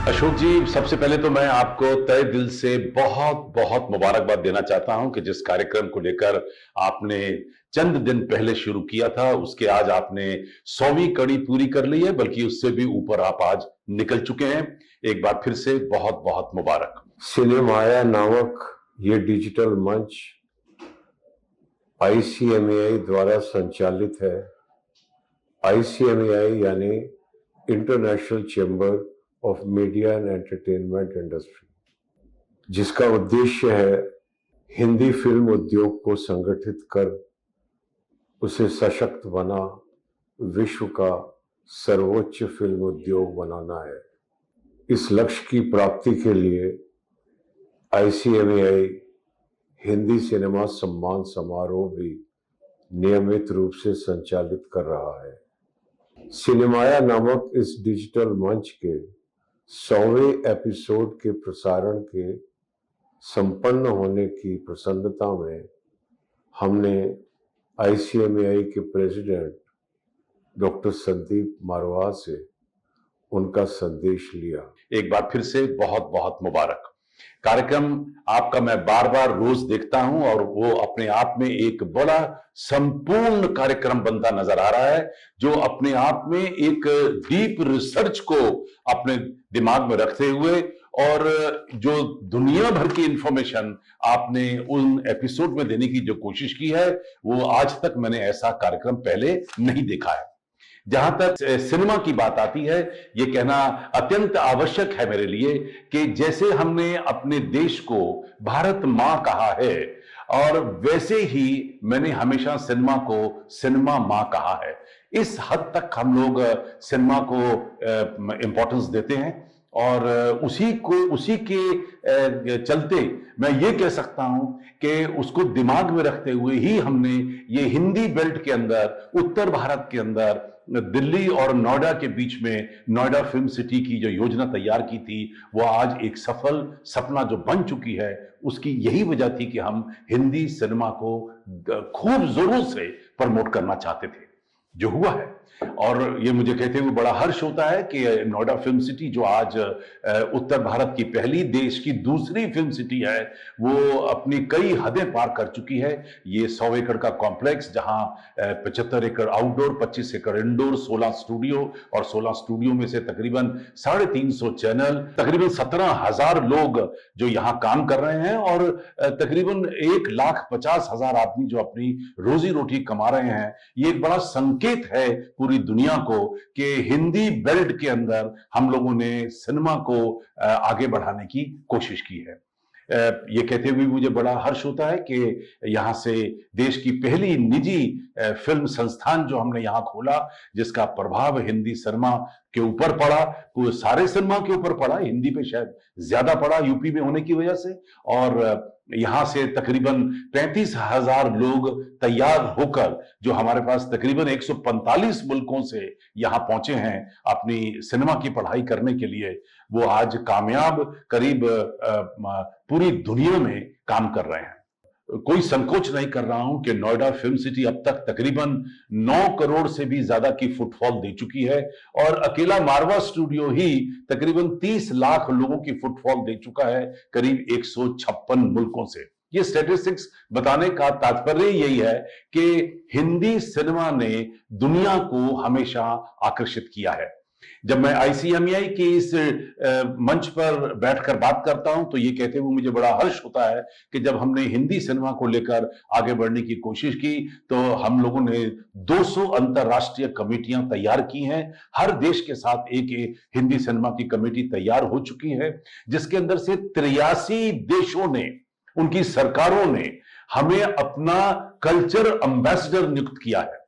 अशोक जी, सबसे पहले तो मैं आपको तहे दिल से बहुत बहुत मुबारकबाद देना चाहता हूं कि जिस कार्यक्रम को लेकर आपने चंद दिन पहले शुरू किया था, उसके आज आपने 100वीं कड़ी पूरी कर ली है, बल्कि उससे भी ऊपर आप आज निकल चुके हैं। एक बार फिर से बहुत बहुत मुबारक। सिनेमाया नामक ये डिजिटल मंच ICMAI द्वारा संचालित है। ICMAI यानी international chamber of media and entertainment industry, जिसका उद्देश्य है हिंदी फिल्म उद्योग को संगठित कर उसे सशक्त बना विश्व का सर्वोच्च फिल्म उद्योग बनाना है। इस लक्ष्य की प्राप्ति के लिए ICMAI हिंदी सिनेमा सम्मान समारोह भी नियमित रूप से संचालित कर रहा है। सिनेमाया नामक इस डिजिटल मंच के 100वें एपिसोड के प्रसारण के संपन्न होने की प्रसन्नता में हमने ICMAI के प्रेसिडेंट डॉक्टर संदीप मारवाह से उनका संदेश लिया। एक बार फिर से बहुत बहुत मुबारक। कार्यक्रम आपका मैं बार बार रोज देखता हूं और वो अपने आप में एक बड़ा संपूर्ण कार्यक्रम बनता नजर आ रहा है, जो अपने आप में एक डीप रिसर्च को अपने दिमाग में रखते हुए और जो दुनिया भर की इंफॉर्मेशन आपने उन एपिसोड में देने की जो कोशिश की है, वो आज तक मैंने ऐसा कार्यक्रम पहले नहीं देखा है। जहां तक सिनेमा की बात आती है, यह कहना अत्यंत आवश्यक है मेरे लिए कि जैसे हमने अपने देश को भारत मां कहा है, और वैसे ही मैंने हमेशा सिनेमा को सिनेमा मां कहा है। इस हद तक हम लोग सिनेमा को इंपॉर्टेंस देते हैं और उसी के चलते मैं ये कह सकता हूं कि उसको दिमाग में रखते हुए ही हमने ये हिंदी बेल्ट के अंदर, उत्तर भारत के अंदर, दिल्ली और नोएडा के बीच में नोएडा फिल्म सिटी की जो योजना तैयार की थी, वो आज एक सफल सपना जो बन चुकी है। उसकी यही वजह थी कि हम हिंदी सिनेमा को खूब जोरों से प्रमोट करना चाहते थे, जो हुआ है। और ये मुझे कहते हुए बड़ा हर्ष होता है कि नोएडा फिल्म सिटी, जो आज उत्तर भारत की पहली, देश की दूसरी फिल्म सिटी है, वो अपनी कई हदें पार कर चुकी है। ये 100 एकड़ का कॉम्प्लेक्स, जहां 75 एकड़ आउटडोर, 25 एकड़ इंडोर, 16 स्टूडियो, और 16 स्टूडियो में से तकरीबन 350 चैनल, तकरीबन 17,000 लोग जो यहां काम कर रहे हैं, और तकरीबन 1,50,000 आदमी जो अपनी रोजी रोटी कमा रहे हैं। ये एक बड़ा संकेत है पूरी दुनिया को कि हिंदी बेल्ट के अंदर हम लोगों ने सिनेमा को आगे बढ़ाने की कोशिश की है। ये कहते हुए मुझे बड़ा हर्ष होता है कि यहां से देश की पहली निजी फिल्म संस्थान जो हमने यहां खोला, जिसका प्रभाव हिंदी सिनेमा के ऊपर पड़ा, वो सारे सिनेमा के ऊपर पड़ा, हिंदी पे शायद ज्यादा पड़ा यूपी में होने की वजह से। और यहां से तकरीबन 35,000 लोग तैयार होकर, जो हमारे पास तकरीबन 145 मुल्कों से यहां पहुंचे हैं अपनी सिनेमा की पढ़ाई करने के लिए, वो आज कामयाब करीब पूरी दुनिया में काम कर रहे हैं। कोई संकोच नहीं कर रहा हूं कि नोएडा फिल्म सिटी अब तक तकरीबन 9 करोड़ से भी ज्यादा की फुटफॉल दे चुकी है, और अकेला मारवा स्टूडियो ही तकरीबन 30 लाख लोगों की फुटफॉल दे चुका है, करीब 156 मुल्कों से। ये स्टैटिस्टिक्स बताने का तात्पर्य यही है कि हिंदी सिनेमा ने दुनिया को हमेशा आकर्षित किया है। जब मैं ICMAI की इस मंच पर बैठकर बात करता हूं, तो ये कहते हुए मुझे बड़ा हर्ष होता है कि जब हमने हिंदी सिनेमा को लेकर आगे बढ़ने की कोशिश की, तो हम लोगों ने 200 अंतरराष्ट्रीय कमेटियां तैयार की हैं। हर देश के साथ एक हिंदी सिनेमा की कमेटी तैयार हो चुकी है, जिसके अंदर से 83 देशों ने, उनकी सरकारों ने हमें अपना कल्चर एम्बेसडर नियुक्त किया है।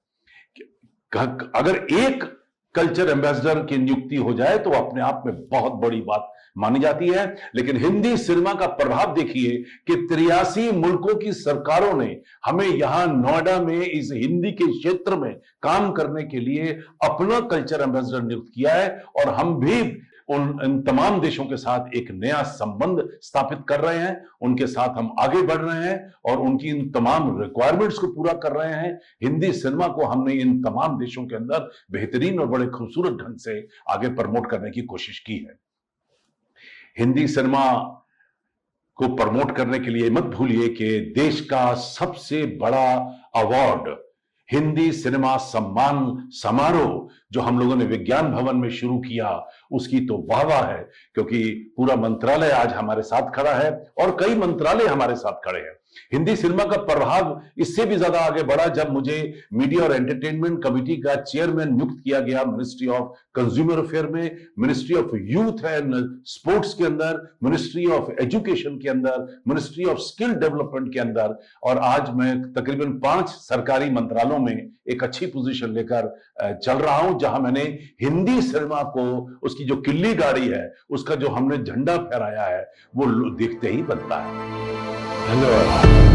अगर एक कल्चर एम्बेसडर की नियुक्ति हो जाए तो अपने आप में बहुत बड़ी बात मानी जाती है। लेकिन हिंदी सिनेमा का प्रभाव देखिए कि 83 मुल्कों की सरकारों ने हमें यहां नोएडा में इस हिंदी के क्षेत्र में काम करने के लिए अपना कल्चर एम्बेसडर नियुक्त किया है, और हम भी उन तमाम देशों के साथ एक नया संबंध स्थापित कर रहे हैं। उनके साथ हम आगे बढ़ रहे हैं और उनकी इन तमाम रिक्वायरमेंट्स को पूरा कर रहे हैं। हिंदी सिनेमा को हमने इन तमाम देशों के अंदर बेहतरीन और बड़े खूबसूरत ढंग से आगे प्रमोट करने की कोशिश की है। हिंदी सिनेमा को प्रमोट करने के लिए मत भूलिए कि देश का सबसे बड़ा अवार्ड हिंदी सिनेमा सम्मान समारोह जो हम लोगों ने विज्ञान भवन में शुरू किया, उसकी तो वाह है, क्योंकि पूरा मंत्रालय आज हमारे साथ खड़ा है और कई मंत्रालय हमारे साथ खड़े हैं। हिंदी सिनेमा का प्रभाव इससे भी ज्यादा आगे बढ़ा जब मुझे मीडिया और एंटरटेनमेंट कमेटी का चेयरमैन नियुक्त किया गया मिनिस्ट्री ऑफ कंज्यूमर अफेयर में, ministry of youth and sports के अंदर, मिनिस्ट्री ऑफ एजुकेशन के अंदर, मिनिस्ट्री ऑफ स्किल डेवलपमेंट के अंदर, और आज मैं तकरीबन 5 सरकारी मंत्रालयों में एक अच्छी पोजीशन लेकर चल रहा हूं, जहां मैंने हिंदी सिनेमा को उसकी जो किल्ली गाड़ी है, उसका जो हमने झंडा फहराया है, वो देखते ही बनता है। धन्यवाद।